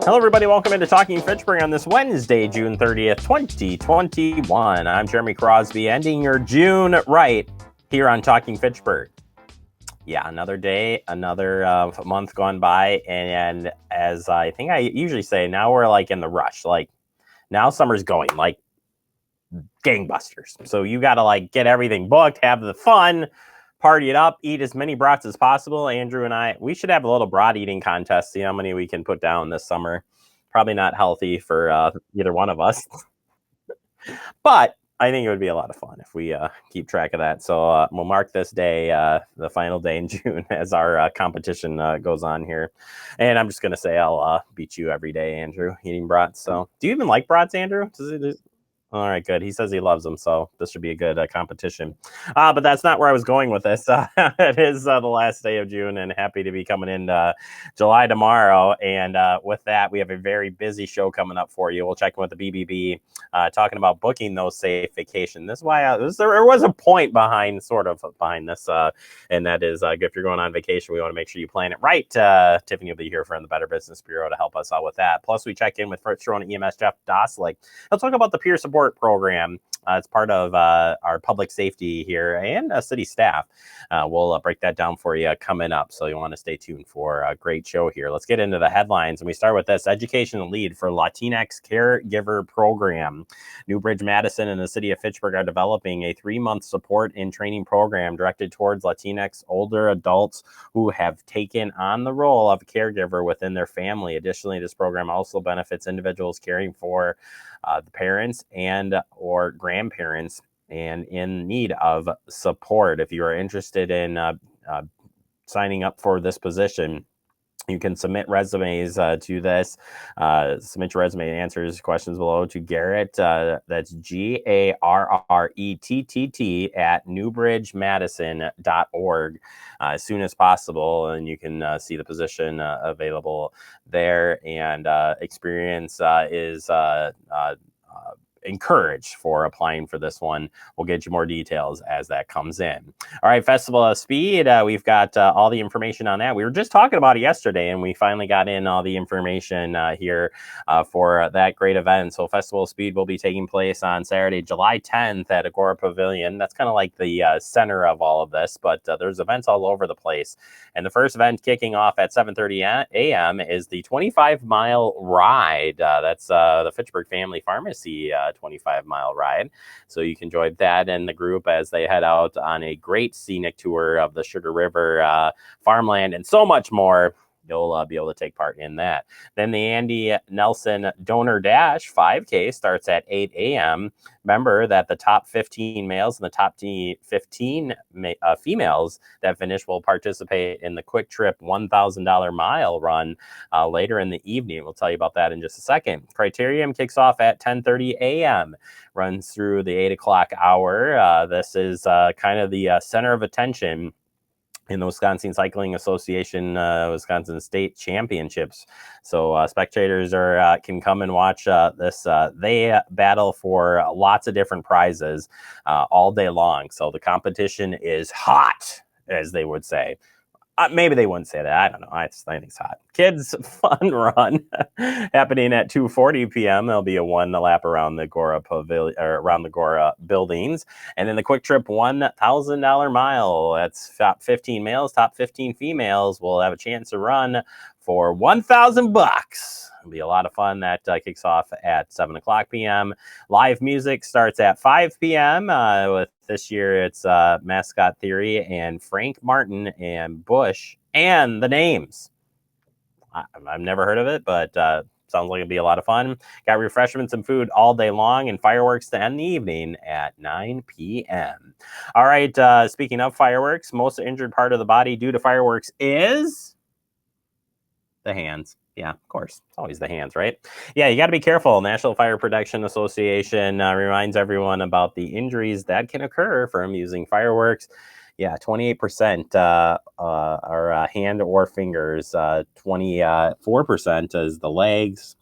Hello, everybody. Welcome into Talking Fitchburg on this Wednesday, June 30th, 2021. I'm Jeremy Crosby, ending your June right here on Talking Fitchburg. Yeah, another day, another month gone by. And as I think I usually say, now we're like in the rush. Like now summer's going like gangbusters. So you got to like get everything booked, have the fun, party it up, eat as many brats as possible. Andrew and I, we should have a little brat eating contest, see how many we can put down this summer. Probably not healthy for either one of us, but I think it would be a lot of fun if we keep track of that. So we'll mark this day, the final day in June, as our competition goes on here. And I'm just going to say I'll beat you every day, Andrew, eating brats. So do you even like brats, Andrew? All right, good. He says he loves them, so this should be a good competition. But that's not where I was going with this. It is the last day of June, and happy to be coming in July tomorrow. And with that, we have a very busy show coming up for you. We'll check in with the BBB, talking about booking those safe vacation. This is why there was a point behind this, and that is if you're going on vacation, we want to make sure you plan it right. Tiffany will be here from the Better Business Bureau to help us out with that. Plus, we check in with First Corona EMS Jeff Doslick. He'll talk about the peer support program. It's part of our public safety here and city staff. We'll break that down for you coming up. So you want to stay tuned for a great show here. Let's get into the headlines. And we start with this: education lead for Latinx caregiver program. Newbridge, Madison, and the city of Fitchburg are developing a 3-month support and training program directed towards Latinx older adults who have taken on the role of a caregiver within their family. Additionally, this program also benefits individuals caring for the parents and or grandparents and in need of support. If you are interested in signing up for this position, you can submit resumes to this. Submit your resume and answers questions below to Garrett. That's GARRETTT at newbridgemadison.org as soon as possible. And you can see the position available there. And experience is encouraged for applying for this one. We'll get you more details as that comes in. All right, Festival of Speed. We've got all the information on that. We were just talking about it yesterday, and we finally got in all the information here for that great event. So Festival of Speed will be taking place on Saturday, July 10th at Agora Pavilion. That's kind of like the center of all of this, but there's events all over the place. And the first event kicking off at 7:30 a.m. is the 25-mile ride. That's the Fitchburg Family Pharmacy 25-mile ride. So you can join that and the group as they head out on a great scenic tour of the Sugar River farmland and so much more. You'll be able to take part in that. Then the Andy Nelson Donor Dash 5K starts at 8 a.m. Remember that the top 15 males and the top 15 females that finish will participate in the Quick Trip $1,000 mile run later in the evening. We'll tell you about that in just a second. Criterium kicks off at 10:30 a.m., runs through the 8 o'clock hour. This is kind of the center of attention in the Wisconsin Cycling Association Wisconsin State Championships. So spectators can come and watch this. They battle for lots of different prizes all day long. So the competition is hot, as they would say. Maybe they wouldn't say that. I don't know. I think it's hot. Kids Fun Run happening at 2:40 p.m. There'll be a one lap around the Agora Pavilion or around the Agora buildings, and then the Quick Trip $1,000 mile. That's top 15 males, top 15 females will have a chance to run for $1,000. It'll be a lot of fun. That kicks off at 7 o'clock p.m. Live music starts at 5 p.m. With this year, it's Mascot Theory and Frank Martin and Bush and the Names. I've never heard of it, but sounds like it'll be a lot of fun. Got refreshments and food all day long and fireworks to end the evening at 9 p.m. All right, speaking of fireworks, most injured part of the body due to fireworks is the hands. Yeah, of course. It's always the hands, right? Yeah, you got to be careful. National Fire Protection Association reminds everyone about the injuries that can occur from using fireworks. Yeah, 28% are hand or fingers. 24% is the legs.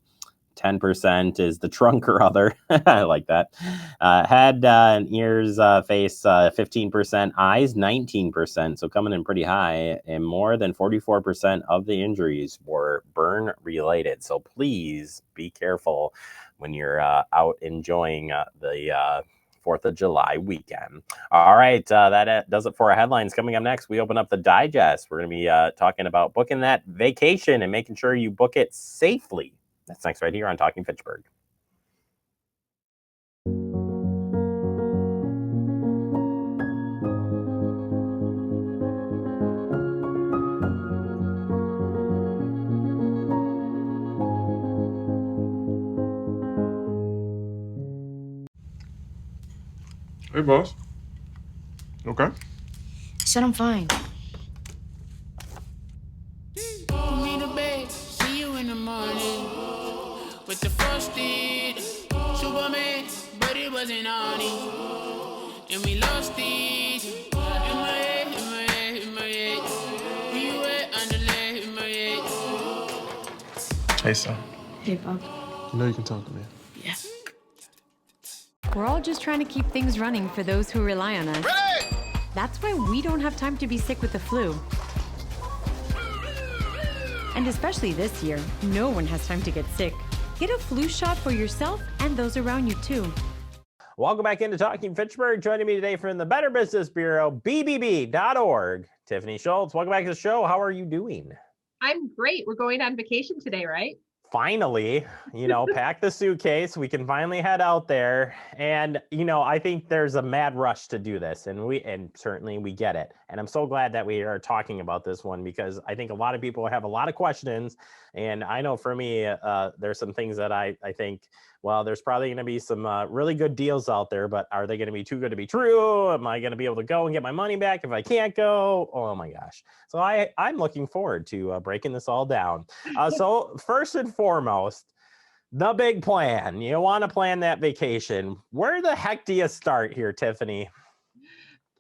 10% is the trunk or other. I like that. Head and ears, face, 15%, eyes 19%. So coming in pretty high, and more than 44% of the injuries were burn related. So please be careful when you're out enjoying the 4th of July weekend. All right, that does it for our headlines. Coming up next, we open up the digest. We're going to be talking about booking that vacation and making sure you book it safely. That's next right here on Talking Fitchburg. Hey, boss. Okay. Said I'm fine. Me to bed, see you in the morning with the frosted Superman, but it wasn't on it, and we lost it. In my head, in my head, in my head. Where you at? Underlay in my head. Hey, son. Hey, Bob. You know you can talk to me. Yeah. We're all just trying to keep things running for those who rely on us. Ready? That's why we don't have time to be sick with the flu. And especially this year, no one has time to get sick. Get a flu shot for yourself and those around you too. Welcome back into Talking Fitchburg. Joining me today from the Better Business Bureau, BBB.org, Tiffany Schultz. Welcome back to the show. How are you doing? I'm great. We're going on vacation today, right? Finally, pack the suitcase. We can finally head out there. And, I think there's a mad rush to do this. And certainly we get it. And I'm so glad that we are talking about this one, because I think a lot of people have a lot of questions. And I know for me, there's some things that I think, well, there's probably going to be some really good deals out there, but are they going to be too good to be true? Am I going to be able to go and get my money back if I can't go? Oh my gosh. So I'm looking forward to breaking this all down. So first and foremost, the big plan. You want to plan that vacation. Where the heck do you start here, Tiffany?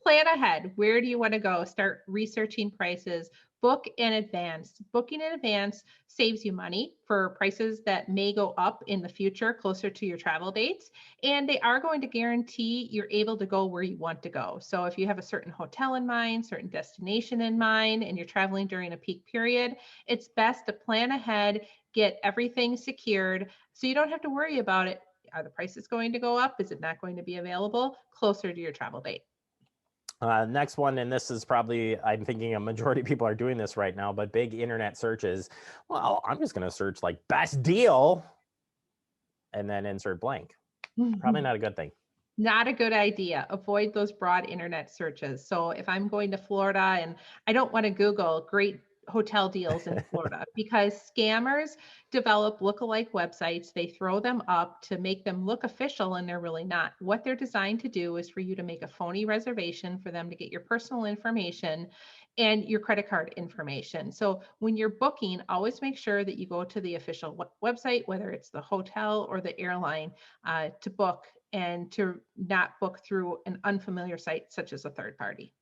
Plan ahead. Where do you want to go? Start researching prices. Book in advance. Booking in advance saves you money for prices that may go up in the future closer to your travel dates. And they are going to guarantee you're able to go where you want to go. So if you have a certain hotel in mind, certain destination in mind, and you're traveling during a peak period, it's best to plan ahead, get everything secured so you don't have to worry about it. Are the prices going to go up? Is it not going to be available closer to your travel date? Next one, and this is probably, I'm thinking a majority of people are doing this right now, but big internet searches. Well, I'm just going to search like best deal and then insert blank. Probably not a good thing. Not a good idea. Avoid those broad internet searches. So if I'm going to Florida and I don't want to Google great hotel deals in Florida, because scammers develop lookalike websites. They throw them up to make them look official, and they're really not. What they're designed to do is for you to make a phony reservation, for them to get your personal information and your credit card information. So when you're booking, always make sure that you go to the official website, whether it's the hotel or the airline, to book, and to not book through an unfamiliar site such as a third party.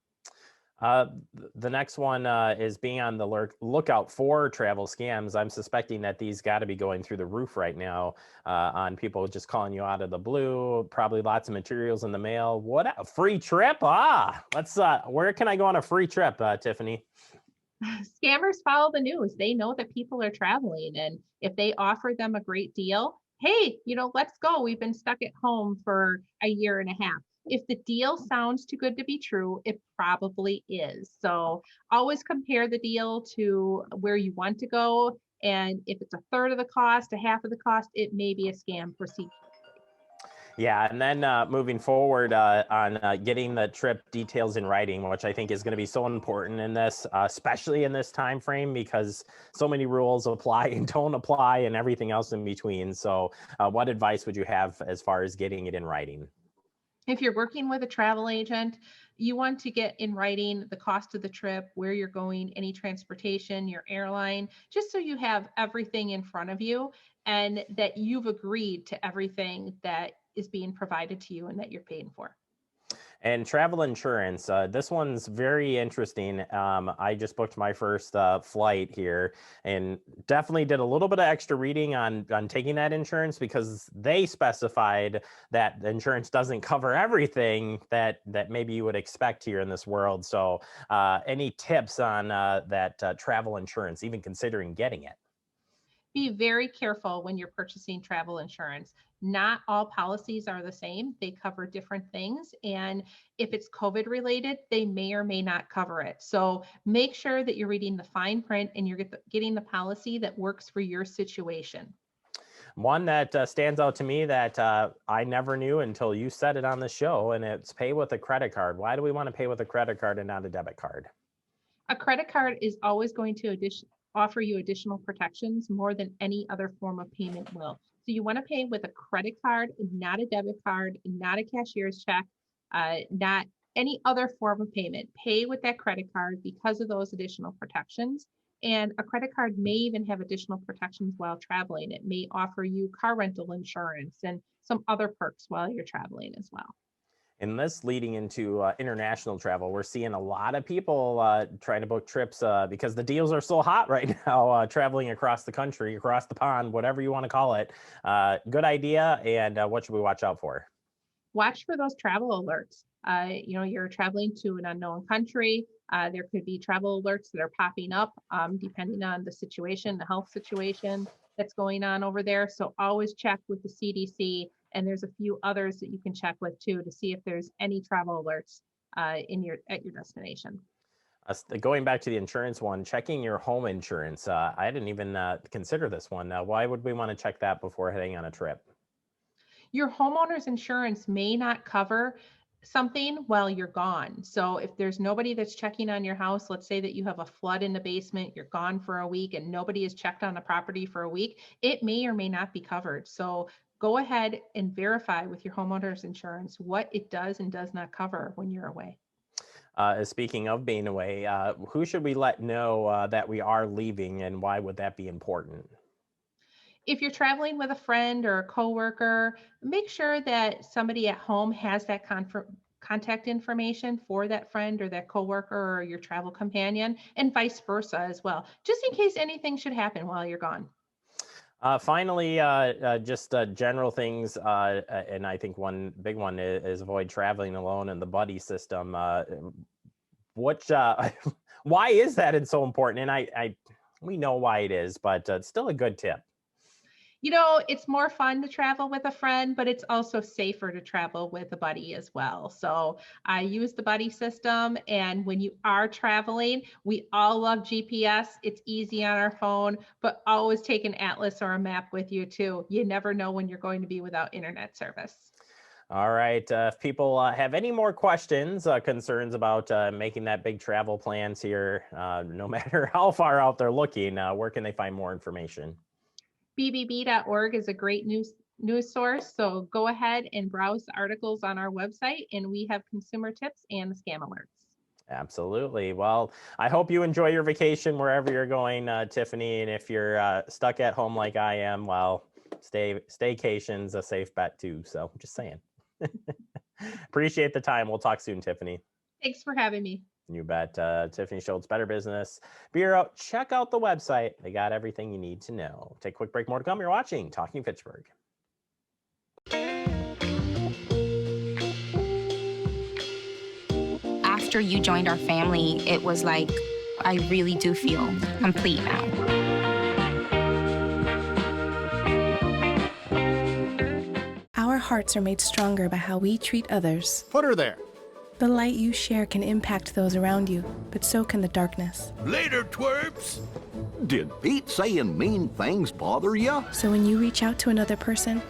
The next one is being on the lookout for travel scams. I'm suspecting that these got to be going through the roof right now on people just calling you out of the blue. Probably lots of materials in the mail. What a free trip! Let's. Where can I go on a free trip, Tiffany? Scammers follow the news. They know that people are traveling, and if they offer them a great deal, hey, let's go. We've been stuck at home for a year and a half. If the deal sounds too good to be true, it probably is. So always compare the deal to where you want to go. And if it's a third of the cost, a half of the cost, it may be a scam. Proceed. Yeah, and then moving forward on getting the trip details in writing, which I think is going to be so important in this, especially in this time frame, because so many rules apply and don't apply and everything else in between. So what advice would you have as far as getting it in writing? If you're working with a travel agent, you want to get in writing the cost of the trip, where you're going, any transportation, your airline, just so you have everything in front of you and that you've agreed to everything that is being provided to you and that you're paying for. And travel insurance, this one's very interesting. I just booked my first flight here and definitely did a little bit of extra reading on taking that insurance because they specified that the insurance doesn't cover everything that maybe you would expect here in this world. So any tips on that travel insurance, even considering getting it? Be very careful when you're purchasing travel insurance. Not all policies are the same. They cover different things. And if it's COVID related, they may or may not cover it. So make sure that you're reading the fine print and you're getting the policy that works for your situation. One that stands out to me that I never knew until you said it on the show, and it's pay with a credit card. Why do we want to pay with a credit card and not a debit card? A credit card is always going to offer you additional protections more than any other form of payment will. So you want to pay with a credit card, not a debit card, not a cashier's check, not any other form of payment. Pay with that credit card because of those additional protections. And a credit card may even have additional protections while traveling. It may offer you car rental insurance and some other perks while you're traveling as well. And this leading into international travel, we're seeing a lot of people trying to book trips because the deals are so hot right now, traveling across the country, across the pond, whatever you want to call it. Good idea. And what should we watch out for? Watch for those travel alerts. You're traveling to an unknown country. There could be travel alerts that are popping up depending on the situation, the health situation that's going on over there. So always check with the CDC. And there's a few others that you can check with too to see if there's any travel alerts at your destination. Going back to the insurance one, checking your home insurance. I didn't even consider this one. Why would we want to check that before heading on a trip? Your homeowner's insurance may not cover something while you're gone. So if there's nobody that's checking on your house, let's say that you have a flood in the basement, you're gone for a week and nobody has checked on the property for a week, it may or may not be covered. So go ahead and verify with your homeowner's insurance what it does and does not cover when you're away. Speaking of being away, who should we let know that we are leaving and why would that be important? If you're traveling with a friend or a coworker, make sure that somebody at home has that contact information for that friend or that coworker or your travel companion, and vice versa as well, just in case anything should happen while you're gone. Finally, just general things, and I think one big one is avoid traveling alone in the buddy system. Which why is that it's so important? And we know why it is, but it's still a good tip. It's more fun to travel with a friend, but it's also safer to travel with a buddy as well. So I use the buddy system. And when you are traveling, we all love GPS. It's easy on our phone, but always take an atlas or a map with you too. You never know when you're going to be without internet service. All right. If people have any more questions, concerns about making that big travel plans here, no matter how far out they're looking, where can they find more information? bbb.org is a great news source. So go ahead and browse the articles on our website, and we have consumer tips and the scam alerts. Absolutely. Well, I hope you enjoy your vacation wherever you're going, Tiffany. And if you're stuck at home like I am, well, staycation's a safe bet too. So just saying. Appreciate the time. We'll talk soon, Tiffany. Thanks for having me. You bet. Tiffany Schultz, Better Business Bureau. Check out the website. They got everything you need to know. Take a quick break. More to come. You're watching Talking Fitchburg. After you joined our family, it was like, I really do feel complete now. Our hearts are made stronger by how we treat others. Put her there. The light you share can impact those around you, but so can the darkness. Later, twerps. Did Pete saying mean things bother you? So when you reach out to another person,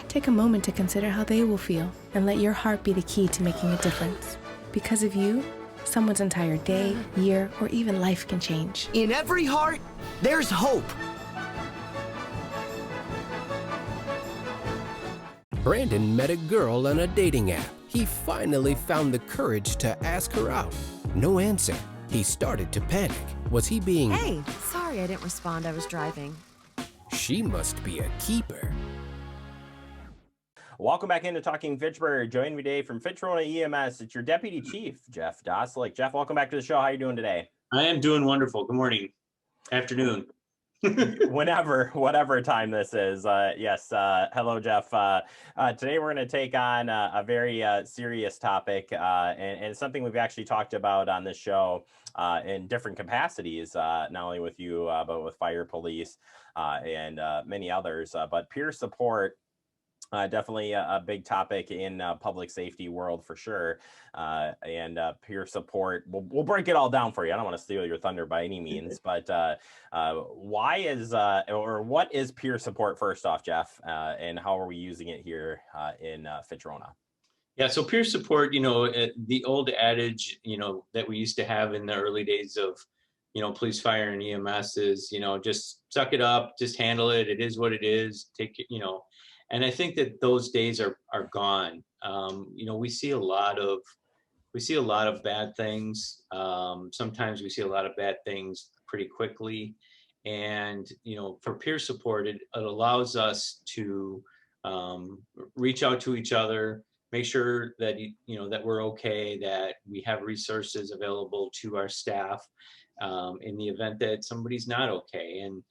take a moment to consider how they will feel and let your heart be the key to making a difference. Because of you, someone's entire day, year, or even life can change. In every heart, there's hope. Brandon met a girl on a dating app. He finally found the courage to ask her out. No answer. He started to panic. Was he being... Hey, sorry I didn't respond. I was driving. She must be a keeper. Welcome back into Talking Fitchburg. Joining me today from Fitchburg EMS, it's your Deputy Chief, Jeff Doslick. Jeff, welcome back to the show. How are you doing today? I am doing wonderful. Good morning, afternoon. Whatever time this is. Yes. Hello, Jeff. Today we're going to take on a very serious topic and something we've actually talked about on this show in different capacities, not only with you, but with fire, police, and many others. But peer support. Definitely a big topic in public safety world for sure, and peer support. We'll break it all down for you. I don't want to steal your thunder by any means, but why is or what is peer support first off, Jeff, and how are we using it here in Fitrona? Yeah, so peer support, the old adage, that we used to have in the early days of, police, fire, and EMS is, just suck it up, just handle it. It is what it is. Take it, and I think that those days are gone. We see a lot of bad things. Sometimes we see a lot of bad things pretty quickly, and for peer support, it allows us to reach out to each other, make sure that that we're okay, that we have resources available to our staff in the event that somebody's not okay. And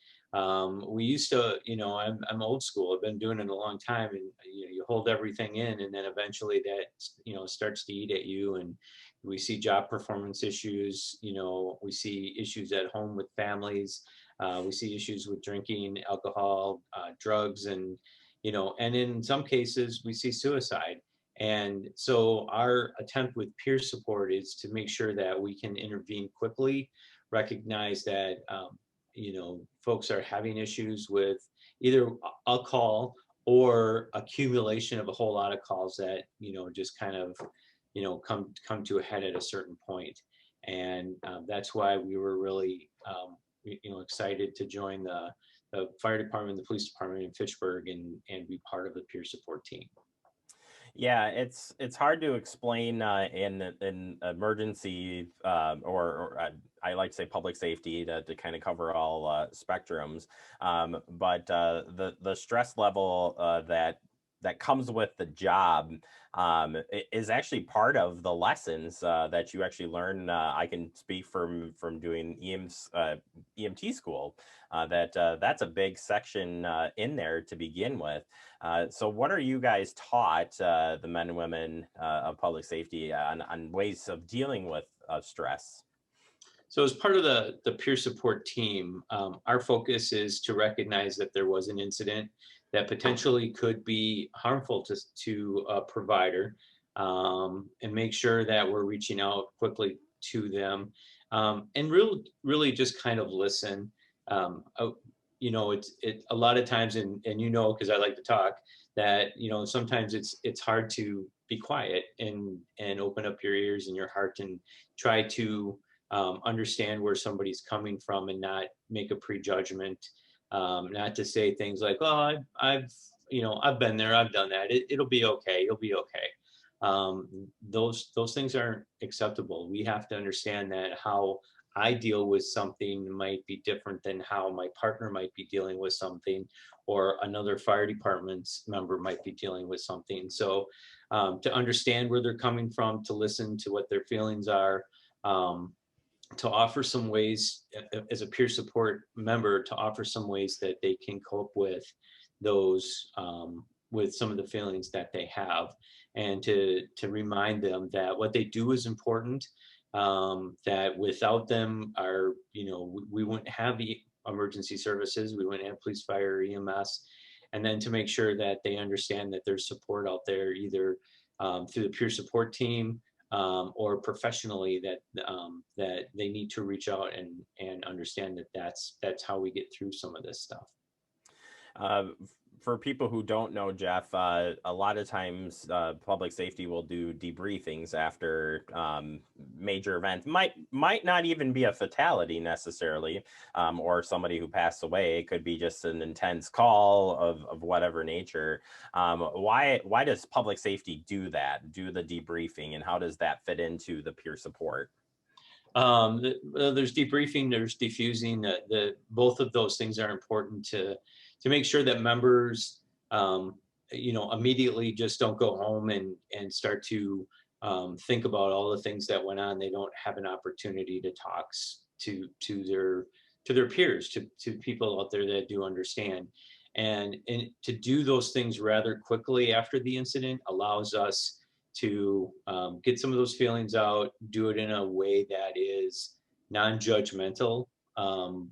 we used to, I'm old school. I've been doing it a long time, and you hold everything in, and then eventually that starts to eat at you. And we see job performance issues. We see issues at home with families. We see issues with drinking, alcohol, drugs, and and in some cases we see suicide. And so our attempt with peer support is to make sure that we can intervene quickly, recognize that folks are having issues with either a call or accumulation of a whole lot of calls that just kind of come to a head at a certain point. And that's why we were really excited to join the fire department, the police department in Fitchburg, and be part of the peer support team. Yeah, it's hard to explain in emergency or I like to say public safety to kind of cover all spectrums, but the stress level that comes with the job is actually part of the lessons that you actually learn. I can speak from doing EMT school that's a big section in there to begin with. So what are you guys taught, the men and women of public safety, on ways of dealing with stress? So as part of the peer support team, our focus is to recognize that there was an incident that potentially could be harmful to a provider, and make sure that we're reaching out quickly to them, and really just kind of listen. It's a lot of times, and because I like to talk, that sometimes it's hard to be quiet and open up your ears and your heart and try to understand where somebody's coming from and not make a prejudgment, not to say things like, "Oh, I've been there, I've done that. It'll be okay. You'll be okay." Those things aren't acceptable. We have to understand that how I deal with something might be different than how my partner might be dealing with something, or another fire department's member might be dealing with something. So to understand where they're coming from, to listen to what their feelings are, to offer some ways as a peer support member, to offer some ways that they can cope with those, with some of the feelings that they have, and to remind them that what they do is important, that without them, we wouldn't have the emergency services, we wouldn't have police, fire, EMS, and then to make sure that they understand that there's support out there, either through the peer support team, or professionally, that they need to reach out and understand that that's how we get through some of this stuff. For people who don't know, Jeff, a lot of times public safety will do debriefings after major events. Might not even be a fatality necessarily, or somebody who passed away. It could be just an intense call of whatever nature. Why does public safety do that? Do the debriefing, and how does that fit into the peer support? There's debriefing, there's diffusing. Both of those things are important to make sure that members immediately just don't go home and start to think about all the things that went on. They don't have an opportunity to talk to their peers, to people out there that do understand. And to do those things rather quickly after the incident allows us to get some of those feelings out, do it in a way that is non-judgmental,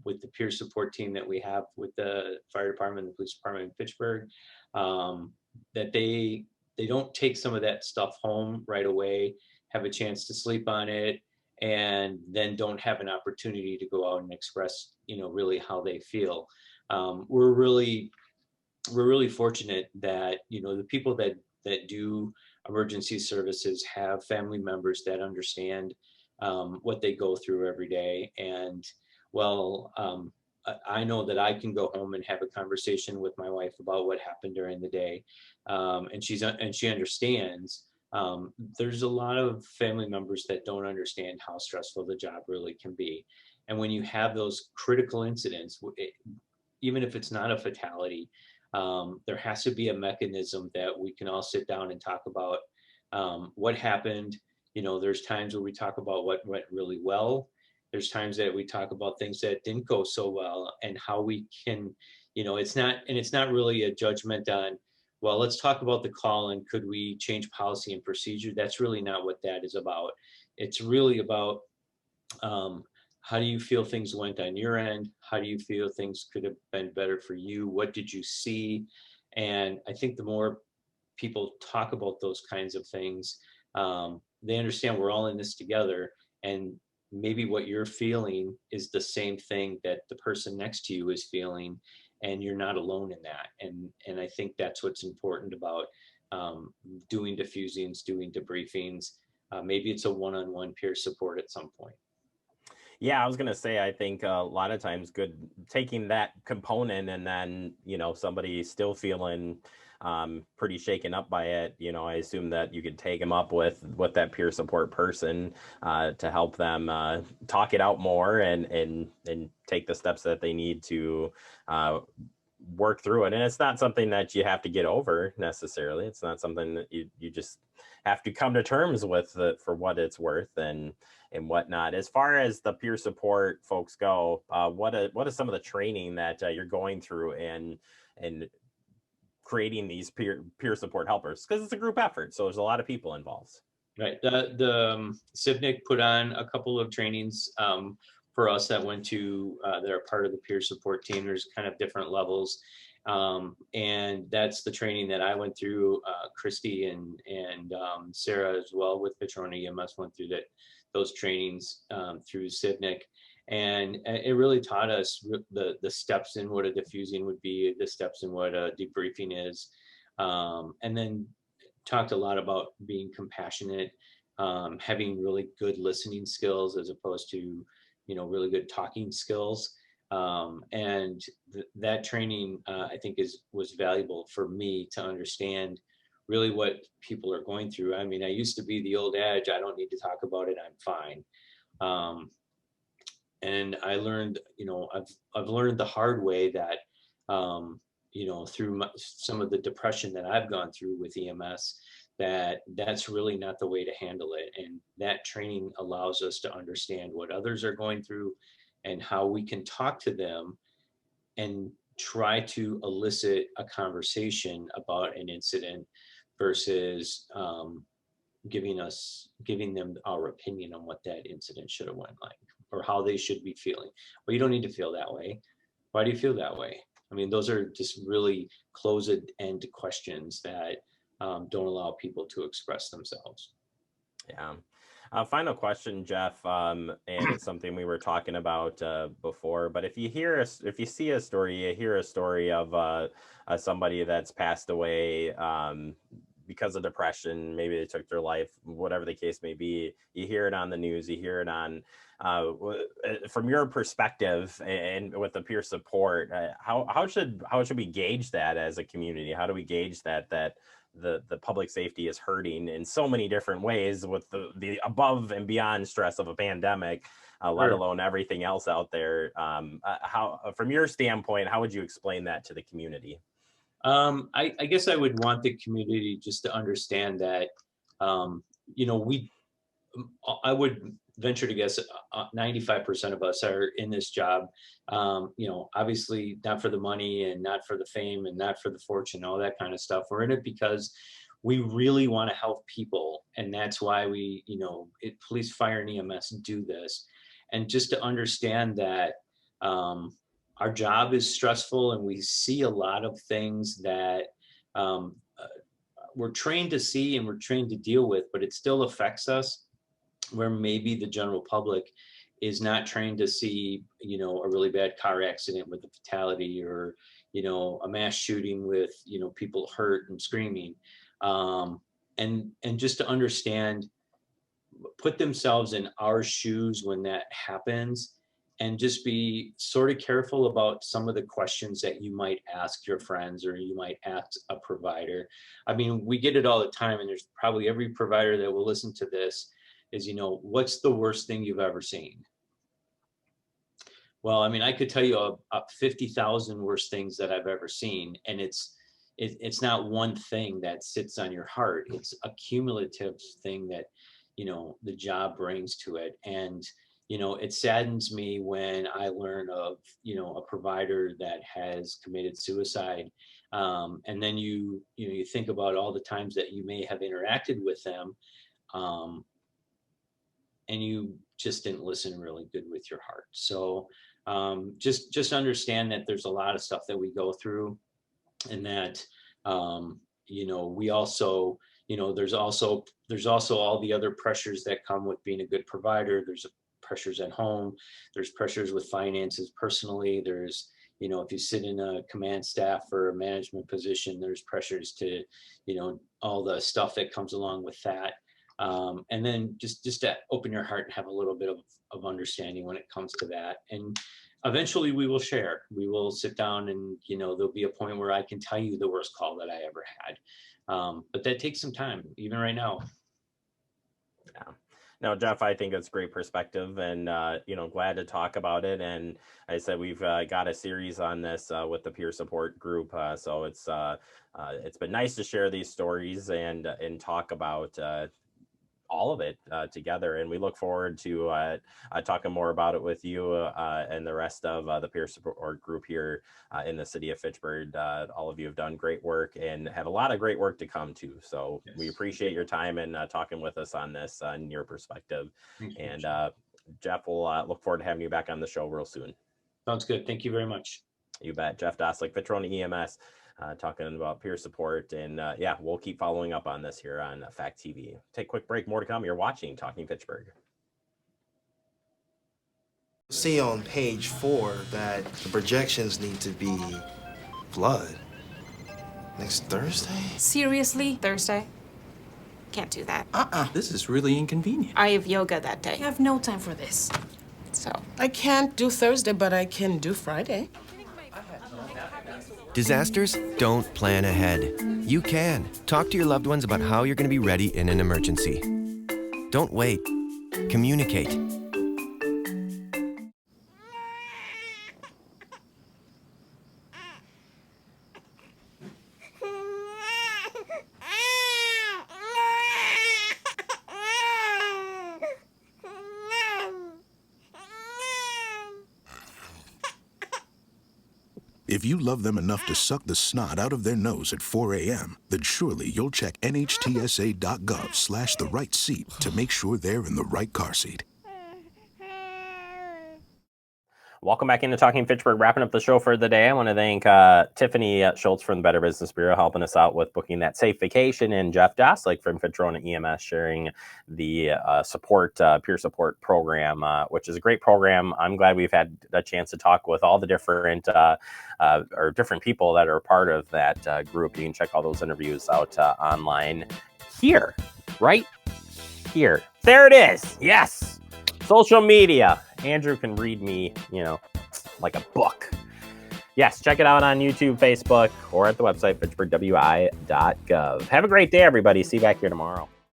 with the peer support team that we have with the fire department, the police department in Fitchburg, that they don't take some of that stuff home right away, have a chance to sleep on it, and then don't have an opportunity to go out and express, really how they feel. We're really fortunate that, the people that do emergency services have family members that understand what they go through every day. And well, I know that I can go home and have a conversation with my wife about what happened during the day, and she understands. There's a lot of family members that don't understand how stressful the job really can be, and when you have those critical incidents, even if it's not a fatality, there has to be a mechanism that we can all sit down and talk about what happened. There's times where we talk about what went really well. There's times that we talk about things that didn't go so well, and how we can, it's not really a judgment on, well, let's talk about the call and could we change policy and procedure. That's really not what that is about. It's really about, how do you feel things went on your end? How do you feel things could have been better for you? What did you see? And I think the more people talk about those kinds of things, they understand we're all in this together, and maybe what you're feeling is the same thing that the person next to you is feeling, and you're not alone in that. And I think that's what's important about doing diffusings, doing debriefings. Maybe it's a one-on-one peer support at some point. Yeah, I was gonna say, I think a lot of times good taking that component, and then somebody still feeling pretty shaken up by it. I assume that you could take them up with that peer support person to help them talk it out more, and take the steps that they need to work through it. And it's not something that you have to get over necessarily. It's not something that you just have to come to terms with for what it's worth and whatnot. As far as the peer support folks go, what is some of the training that you're going through and creating these peer support helpers? Because it's a group effort, so there's a lot of people involved. Right. The CIVNIC put on a couple of trainings for us that went to, that are part of the peer support team. There's kind of different levels. And that's the training that I went through. Christy and Sarah as well with Patrona EMS went through those trainings through CIVNIC. And it really taught us the steps in what a diffusing would be, the steps in what a debriefing is. And then talked a lot about being compassionate, having really good listening skills as opposed to, really good talking skills. And that training, I think was valuable for me to understand really what people are going through. I mean, I used to be the old adage, I don't need to talk about it, I'm fine. And I learned, I've learned the hard way that, through some of the depression that I've gone through with EMS, that's really not the way to handle it. And that training allows us to understand what others are going through and how we can talk to them and try to elicit a conversation about an incident versus giving them our opinion on what that incident should have went like or how they should be feeling. Well, you don't need to feel that way. Why do you feel that way? I mean, those are just really closed-end questions that don't allow people to express themselves. Yeah. Final question, Jeff, and it's something we were talking about before. But if you see a story, you hear a story of somebody that's passed away because of depression, maybe they took their life, whatever the case may be. You hear it on the news, you hear it on. From your perspective and with the peer support, how should we gauge that as a community? How do we gauge that the public safety is hurting in so many different ways with the above and beyond stress of a pandemic, let alone everything else out there? How, from your standpoint, how would you explain that to the community? I guess I would want the community just to understand that, you know, I would venture to guess 95% of us are in this job, you know, obviously not for the money and not for the fame and not for the fortune, all that kind of stuff. We're in it because we really want to help people. And that's why we, you know, police, fire, and EMS do this. And just to understand that our job is stressful and we see a lot of things that um, uh, we're trained to see and we're trained to deal with, but it still affects us, where maybe the general public is not trained to see, you know, a really bad car accident with a fatality, or, you know, a mass shooting with, you know, people hurt and screaming. And just to understand, put themselves in our shoes when that happens, and just be sort of careful about some of the questions that you might ask your friends or you might ask a provider. I mean, we get it all the time, and there's probably every provider that will listen to this is, you know, what's the worst thing you've ever seen? Well, I mean, I could tell you a 50,000 worst things that I've ever seen, and it's not one thing that sits on your heart. It's a cumulative thing that, you know, the job brings to it. And, you know, it saddens me when I learn of, you know, a provider that has committed suicide. And then you know, you think about all the times that you may have interacted with them, and you just didn't listen really good with your heart. So just understand that there's a lot of stuff that we go through, and that you know, we also, you know, there's also all the other pressures that come with being a good provider. There's pressures at home, there's pressures with finances personally, there's, you know, if you sit in a command staff or a management position, there's pressures to, you know, all the stuff that comes along with that. And then just to open your heart and have a little bit of understanding when it comes to that. And eventually we will share. We will sit down, and, you know, there'll be a point where I can tell you the worst call that I ever had. But that takes some time, even right now. Yeah. No, Jeff, I think it's great perspective, and you know, glad to talk about it. And I said we've got a series on this with the peer support group, so it's been nice to share these stories and talk about all of it together, and we look forward to talking more about it with you and the rest of the peer support group here in the city of Fitchburg. All of you have done great work and have a lot of great work to come too. So yes, we appreciate your time and talking with us on this and your perspective. And Jeff, will look forward to having you back on the show real soon. Sounds good. Thank you very much. You bet. Jeff Doslick, Fitrona EMS. Talking about peer support, and yeah, we'll keep following up on this here on Fact TV. Take a quick break, more to come. You're watching Talking Fitchburg. See on page 4 that the projections need to be blood next Thursday. Seriously? Thursday? Can't do that. This is really inconvenient. I have yoga that day. I have no time for this. So I can't do Thursday, but I can do Friday. Disasters don't plan ahead. You can. Talk to your loved ones about how you're going to be ready in an emergency. Don't wait. Communicate. If you love them enough to suck the snot out of their nose at 4 a.m., then surely you'll check nhtsa.gov/the right seat to make sure they're in the right car seat. Welcome back into Talking Fitchburg, wrapping up the show for the day. I want to thank Tiffany Schultz from the Better Business Bureau helping us out with booking that safe vacation, and Jeff Doslick from Fitrona EMS sharing the peer support program, which is a great program. I'm glad we've had a chance to talk with all the different different people that are part of that group. You can check all those interviews out online here, right here. There it is. Yes. Social media. Andrew can read me, you know, like a book. Yes, check it out on YouTube, Facebook, or at the website, fitchburgwi.gov. Have a great day, everybody. See you back here tomorrow.